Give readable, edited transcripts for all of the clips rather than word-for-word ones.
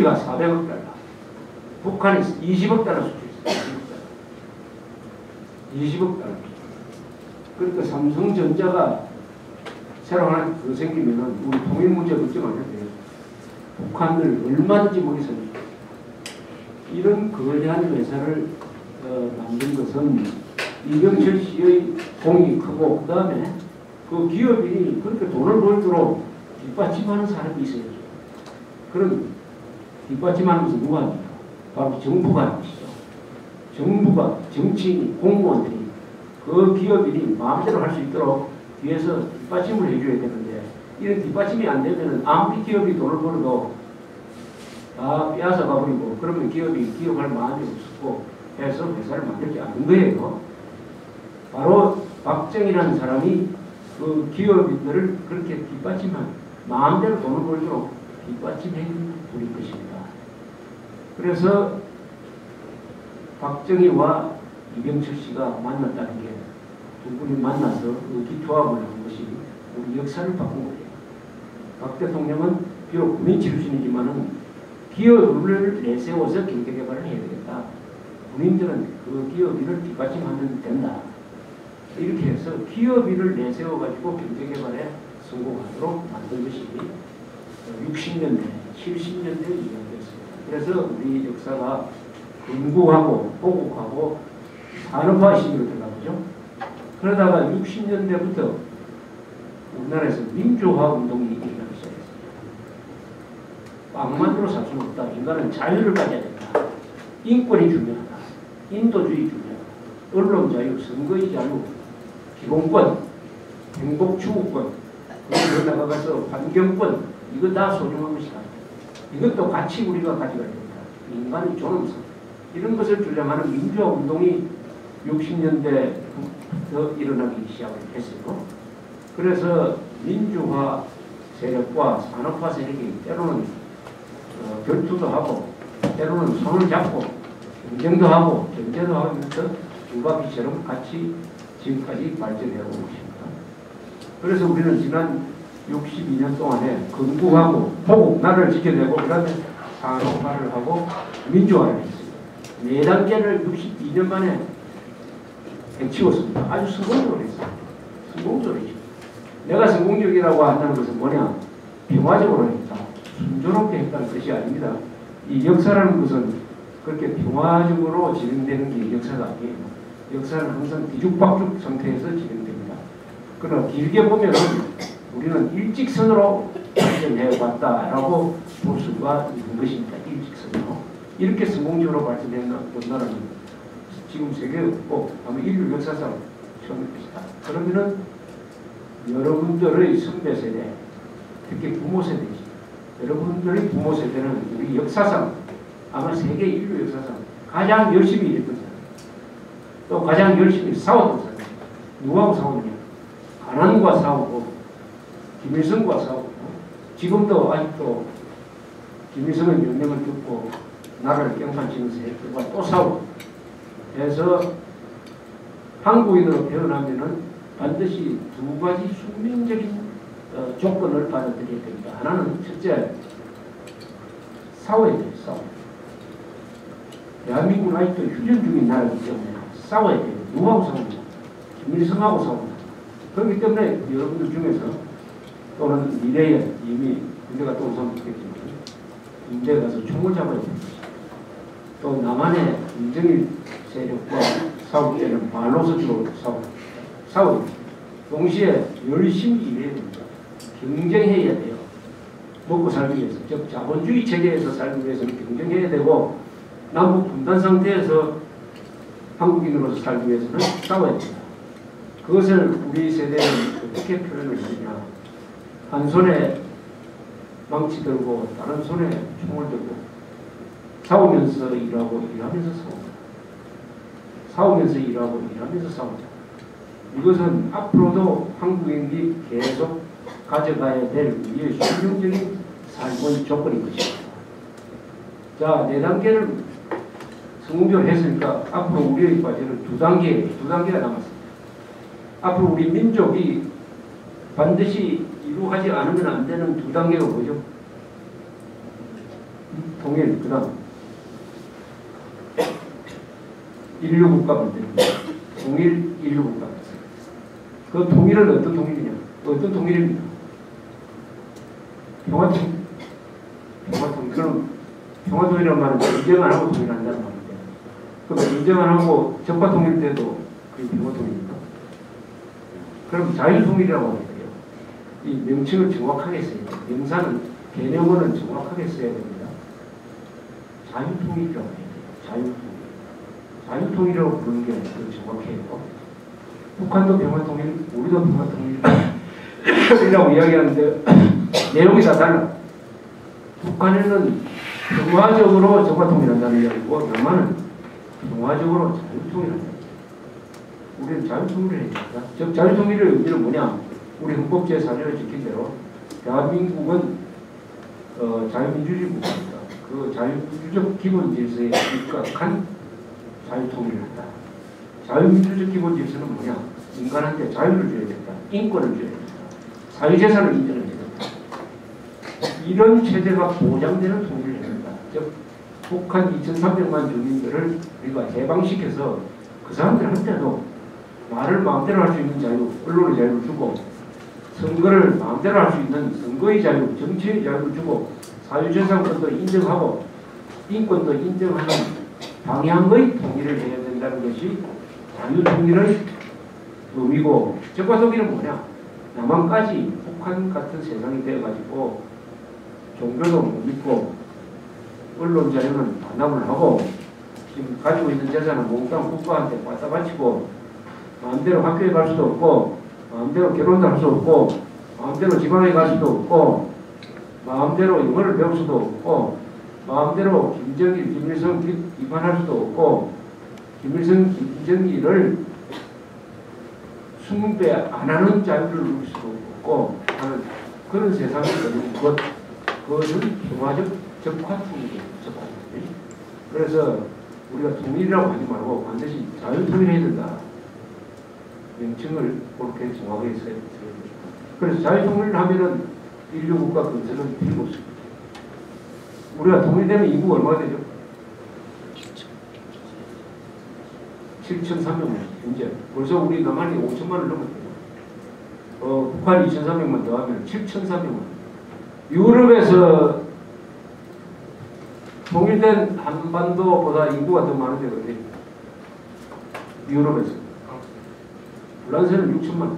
우리가 400억 달러, 북한이 20억 달러 수출했어요. 20억 달러. 그러니까 삼성전자가 새로 하나 더 생기면은 우리 통일 문제 걱정 안 해도 돼요. 북한을 얼마든지 먹이서 이런 거대한 회사를 만든 것은 이병철 씨의 공이 크고, 그 다음에 그 기업인이 그렇게 돈을 벌도록 뒷받침하는 사람이 있어야죠. 그런 뒷받침하는 것은 누가 합니까? 바로 정부가 하는 것이죠. 정부가, 정치인이, 공무원들이 그 기업인이 마음대로 할 수 있도록 뒤에서 뒷받침을 해줘야 되는데, 이런 뒷받침이 안 되면 아무리 기업이 돈을 벌어도 다 빼앗아 가버리고, 그러면 기업이 기업할 마음이 없고 해서 회사를 만들지 않는 거예요. 바로 박정희라는 사람이 그 기업인들을 그렇게 뒷받침한, 마음대로 돈을 벌도록 뒷받침해 버린 것입니다. 그래서 박정희와 이병철 씨가 만났다는 게, 두 분이 만나서 의기투합을 한 것이 우리 역사를 바꾼 거예요. 박 대통령은 비록 군인 출신이지만은 기업을 내세워서 경제개발을 해야 되겠다. 군인들은 그 기업인을 뒷받침하면 된다. 이렇게 해서 기업인을 내세워가지고 경제개발에 성공하도록 만든 것이 60년대, 70년대 이야기였습니다. 그래서 우리 역사가 건국하고 보국하고 산업화 시기로 들어가죠. 그러다가 60년대부터 우리나라에서 민주화 운동이 일어나기 시작했습니다. 빵만으로 살 수는 없다. 인간은 자유를 가져야 된다. 인권이 중요하다. 인도주의 중요하다. 언론 자유, 선거의 자유, 기본권, 행복 추구권, 그리고 나가서 환경권, 이거 다 소중한 것이다. 이것도 같이 우리가 가져가야 된다. 인간의 존엄성, 이런 것을 주장하는 민주화 운동이 60년대부터 일어나기 시작을 했어요. 그래서 민주화 세력과 산업화 세력이 때로는 결투도 하고, 때로는 손을 잡고 경쟁도 하고 견제도 하면서 두 바퀴처럼 같이 지금까지 발전해오고 있습니다. 그래서 우리는 지난 62년 동안에 건국하고 보국, 나라를 지켜내고, 그 다음에 산업화를 하고 민주화를 했습니다. 4단계를 62년 만에 해치웠습니다. 아주 성공적으로 했습니다. 성공적으로 했죠. 내가 성공적이라고 한다는 것은 뭐냐? 평화적으로 했다. 순조롭게 했다는 것이 아닙니다. 이 역사라는 것은 그렇게 평화적으로 진행되는 게 역사가 아니에요. 역사는 항상 뒤죽박죽 상태에서 진행됩니다. 그러나 길게 보면 우리는 일직선으로 발전해왔다라고 볼 수가 있는 것입니다. 일직선으로. 이렇게 성공적으로 발전된 나라는 지금 세계에 없고 아마 인류 역사상 처음일 것이다. 그러면은 여러분들의 선배 세대, 특히 부모 세대지, 여러분들의 부모 세대는 우리 역사상, 아마 세계 인류 역사상 가장 열심히 일했던 사람, 또 가장 열심히 싸웠던 사람. 누구하고 싸우느냐? 가난과 싸우고 김일성과 싸우고, 지금도 아직도 김일성의 명령을 듣고 나라를 깽판치는 세력들과 또 싸우고 해서, 한국인으로 태어나면은 반드시 두 가지 숙명적인 조건을 받아들여야 됩니다. 하나는 첫째, 싸워야 돼요. 싸워. 대한민국은 아직도 휴전 중인 나라이기 때문에 싸워야 돼요. 누구하고 싸우냐? 김일성하고 싸운다. 그렇기 때문에 여러분들 중에서 또는 미래에 이미 군대가 또 우선 있겠지만 군대에 가서 총을 잡아야 됩니다. 또 남한의 김정일 세력과 싸울 때는 말로서주로 싸워야 됩니다. 동시에 열심히 일해야 됩니다. 경쟁해야 돼요. 먹고 살기 위해서. 즉 자본주의 체계에서 살기 위해서는 경쟁해야 되고, 남북 분단 상태에서 한국인으로서 살기 위해서는 싸워야 됩니다. 그것을 우리 세대는 어떻게 표현을 하느냐. 한 손에 망치 들고 다른 손에 총을 들고 싸우면서 일하고 일하면서 싸운다. 싸우면서 일하고 일하면서 싸운다. 이것은 앞으로도 한국인이 계속 가져가야 될 우리의 실용적인 삶의 조건인 것입니다. 자, 4단계를 성공적으로 했으니까 앞으로 우리의 과제는 2단계가 남았습니다. 앞으로 우리 민족이 반드시 이루어가지 않으면 안 되는 2단계가 뭐죠? 통일, 그 다음 인류국가 문제입니다. 통일, 인류국가. 그 통일은 어떤 통일이냐? 어떤 통일입니까? 평화통일. 평화통일. 그럼 평화통일이라는 말은 전쟁 안 하고 통일한다는 말인데, 그럼 전쟁 안 하고 적화통일 때도 그게 평화통일입니까? 그럼 자유통일이라고 하는 거예요. 이 명칭을 정확하게 써야 돼요. 명사는, 개념어는 정확하게 써야 됩니다. 자유통일이라고 해야 돼요. 자유통일. 자유통일이라고 부르는 게 정확해요. 북한도 평화통일, 우리도 평화통일이라고 이야기하는데 내용이 다 달라. 북한에는 평화적으로 적화통일한다는 이야기고, 남한은 평화적으로 자유통일한다. 우리는 자유통일을 해야 된다. 즉 자유통일의 의미는 뭐냐? 우리 헌법 제4조에 적힌 대로 대한민국은 자유민주주의 국가입니다. 그 자유민주적 기본 질서에 입각한 자유통일을 한다. 자유민주적 기본 질서는 뭐냐? 인간한테 자유를 줘야 된다. 인권을 줘야 된다. 사유재산을 인정해야 된다. 이런 체제가 보장되는 통일을 해야 된다. 즉 북한 2,300만 주민들을 우리가 해방시켜서 그 사람들한테도 말을 마음대로 할 수 있는 자유, 언론의 자유를 주고, 선거를 마음대로 할 수 있는 선거의 자유, 정치의 자유를 주고, 사유재산권도 인정하고 인권도 인정하는 방향의 통일을 해야 된다는 것이 자유통일의 의미고, 적화통일은 뭐냐? 남한까지 북한 같은 세상이 되어가지고 종교도 못 믿고 언론 자유는 반납을 하고 지금 가지고 있는 재산은 몽땅 국가한테 갖다 바치고 마음대로 학교에 갈 수도 없고 마음대로 결혼도 할 수 없고 마음대로 지방에 갈 수도 없고 마음대로 영어를 배울 수도 없고 마음대로 김정일, 김일성 비판할 수도 없고 김일성, 김정일을 숭배 안 하는 자유를 누릴 수도 없고 하는 그런 세상이 되는 그것은 평화적 적화통일이에요. 적화통일. 그래서 우리가 통일이라고 하지 말고 반드시 자유통일해야 된다. 명칭을 그렇게 정확하게 써야 됩니다. 그래서 자유통일을 하면은 인류국가 건설은 필요 없습니다. 우리가 통일되면 인구가 얼마가 되죠? 7,300만 현재. 벌써 우리 남한이 5천만을 넘었대요. 북한이 2,300만 더하면 7,300만. 유럽에서 통일된 한반도보다 인구가 더 많은데 어디? 유럽에서. 프랑스는 6천만.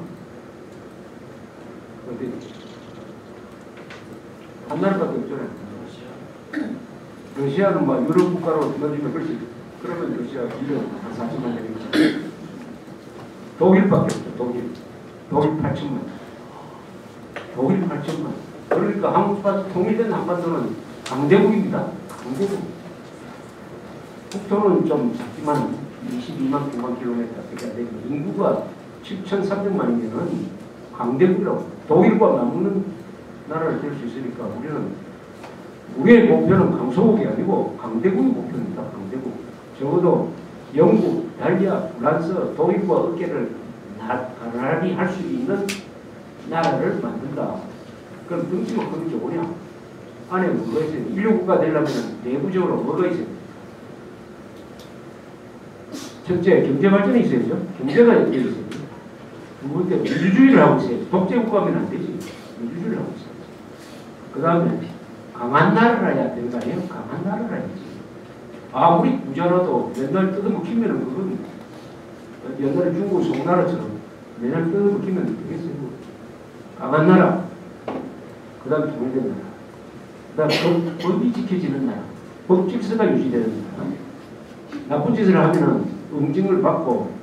어디? 한 나라밖에 없잖아요. 러시아는 막 유럽 국가로 넣어주면 그렇지. 그러면 러시아 인력 한 4천만 되겠죠. 독일밖에 없죠. 독일 8천만. 독일 8천만. 그러니까 한국과 통일된 한반도는 강대국입니다. 강대국. 국토는 좀 작지만 22만 9만 킬로미터밖에 안 되고 인구가 7,300만이면은 강대국이라고. 독일과 맞먹는 나라를 될 수 있으니까 우리의 목표는 강소국이 아니고 강대국이 목표입니다. 강대국. 적어도 영국, 이탈리아, 프랑스, 독일과 어깨를 나란히 할 수 있는 나라를 만든다. 그럼 등치가 크면 좋으냐? 안에 뭐가 있어요? 인류국가 되려면 내부적으로 뭐가 있어요? 첫째, 경제발전이 있어야죠. 경제가 있어야 있어요. 두 번째, 민주주의를 하고 있어야죠. 독재국가면 안 되지. 민주주의를 하고 있어야죠. 그 다음에 강한 나라라야 되는 거 아니에요? 강한 나라라야지. 아무리 부자라도 맨날 뜯어먹히면 그건 옛날에 중국 송나라처럼 맨날 뜯어먹히면 되겠어요. 강한 나라. 그 다음에 통일된 나라. 그 다음에 법이 지켜지는 나라. 법 질서가 유지되는 나라. 나쁜 짓을 하면은 응징을 받고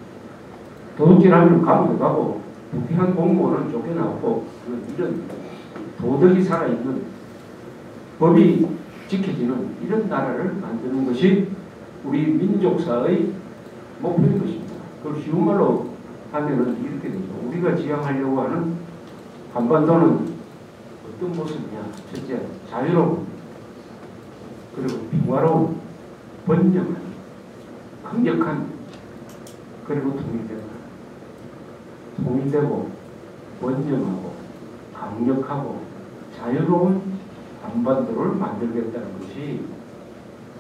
도둑질 하면 감옥에 가고 부패한 공무원은 쫓겨나고 이런 도덕이 살아있는 법이 지켜지는 이런 나라를 만드는 것이 우리 민족사의 목표인 것입니다. 그걸 쉬운 말로 하면은 이렇게 되죠. 우리가 지향하려고 하는 한반도는 어떤 모습이냐? 첫째, 자유로운 그리고 평화로운 번영한 강력한 그리고 통일되고 번영하고 강력하고 자유로운 한반도를 만들겠다는 것이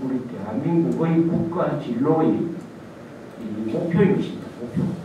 우리 대한민국의 국가 진로의 이 목표인 것입니다. 목표.